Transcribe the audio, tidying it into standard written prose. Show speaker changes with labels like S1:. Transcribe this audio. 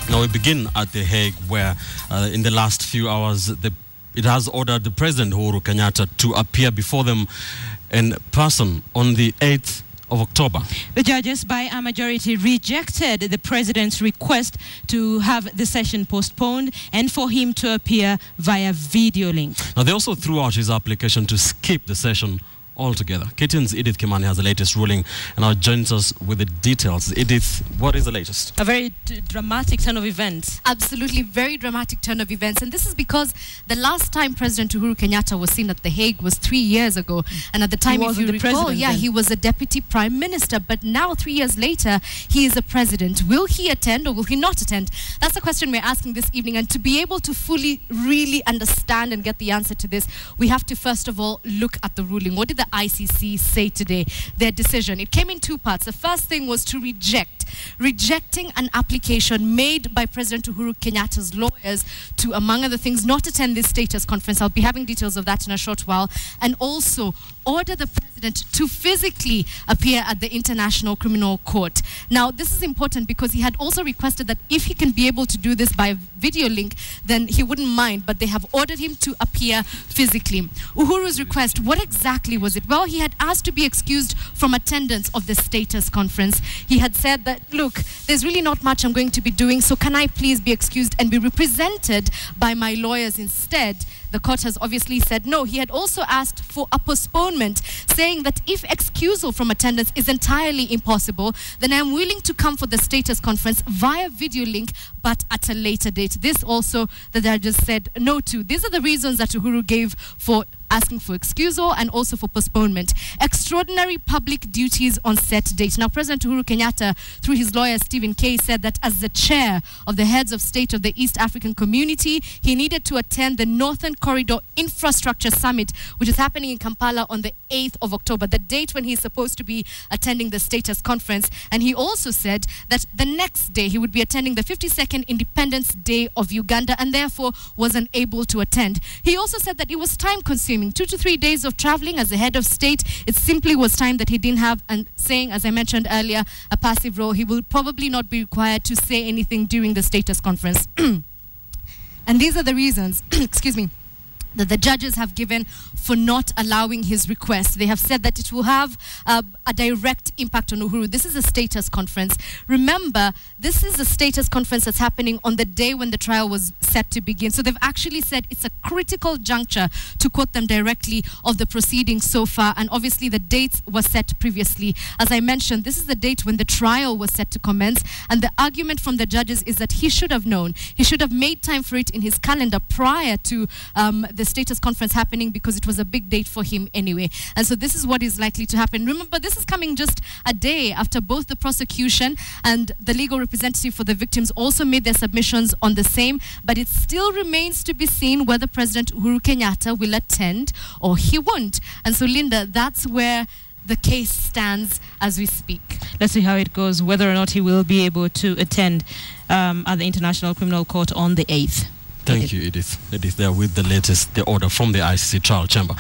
S1: Now we begin at The Hague, where in the last few hours it has ordered the President Uhuru Kenyatta to appear before them in person on the 8th of October.
S2: The judges, by a majority, rejected the president's request to have the session postponed and for him to appear via video link.
S1: Now they also threw out his application to skip the session altogether. KTN's Edith Kimani has the latest ruling and now joins us with the details. Edith, what is the latest?
S2: A very dramatic turn of events.
S3: Absolutely, very dramatic turn of events. And this is because the last time President Uhuru Kenyatta was seen at The Hague was 3 years ago. And at the time, if you recall, he was a deputy prime minister. But now, 3 years later, he is a president. Will he attend or will he not attend? That's the question we're asking this evening. And to be able to fully, really understand and get the answer to this, we have to first of all look at the ruling. What did the ICC say today? Their decision. It came in two parts. The first thing was to rejecting an application made by President Uhuru Kenyatta's lawyers to, among other things, not attend this status conference. I'll be having details of that in a short while. And also order the president to physically appear at the International Criminal Court. Now, this is important because he had also requested that if he can be able to do this by video link, then he wouldn't mind, but they have ordered him to appear physically. Uhuru's request, what exactly was it? Well, he had asked to be excused from attendance of the status conference. He had said that, look, there's really not much I'm going to be doing, so can I please be excused and be represented by my lawyers instead? The court has obviously said no. He had also asked for a postponement, saying that if excusal from attendance is entirely impossible, then I'm willing to come for the status conference via video link, but at a later date. This also the judges said no to. These are the reasons that Uhuru gave for asking for excusal and also for postponement. Extraordinary public duties on set date. Now, President Uhuru Kenyatta, through his lawyer Stephen Kay, said that as the chair of the heads of state of the East African Community, he needed to attend the Northern Corridor Infrastructure Summit, which is happening in Kampala on the 8th of October, the date when he's supposed to be attending the status conference. And he also said that the next day he would be attending the 52nd Independence Day of Uganda and therefore was unable to attend. He also said that it was time-consuming. 2 to 3 days of traveling as the head of state, it simply was time that he didn't have, and saying, as I mentioned earlier, a passive role. He will probably not be required to say anything during the status conference. And these are the reasons, excuse me, that the judges have given for not allowing his request. They have said that it will have a direct impact on Uhuru. This is a status conference. Remember, this is a status conference that's happening on the day when the trial was set to begin. So they've actually said it's a critical juncture, to quote them directly, of the proceedings so far. And obviously the dates were set previously. As I mentioned, this is the date when the trial was set to commence. And the argument from the judges is that he should have known. He should have made time for it in his calendar prior to the status conference happening, because it was a big date for him anyway. And so this is what is likely to happen. Remember, this is coming just a day after both the prosecution and the legal representative for the victims also made their submissions on the same, but it still remains to be seen whether President Uhuru Kenyatta will attend or he won't. And so, Linda, that's where the case stands as we speak.
S2: Let's see how it goes, whether or not he will be able to attend at the International Criminal Court on the 8th.
S1: Thank you, Edith. Edith, there with the latest, the order from the ICC trial chamber.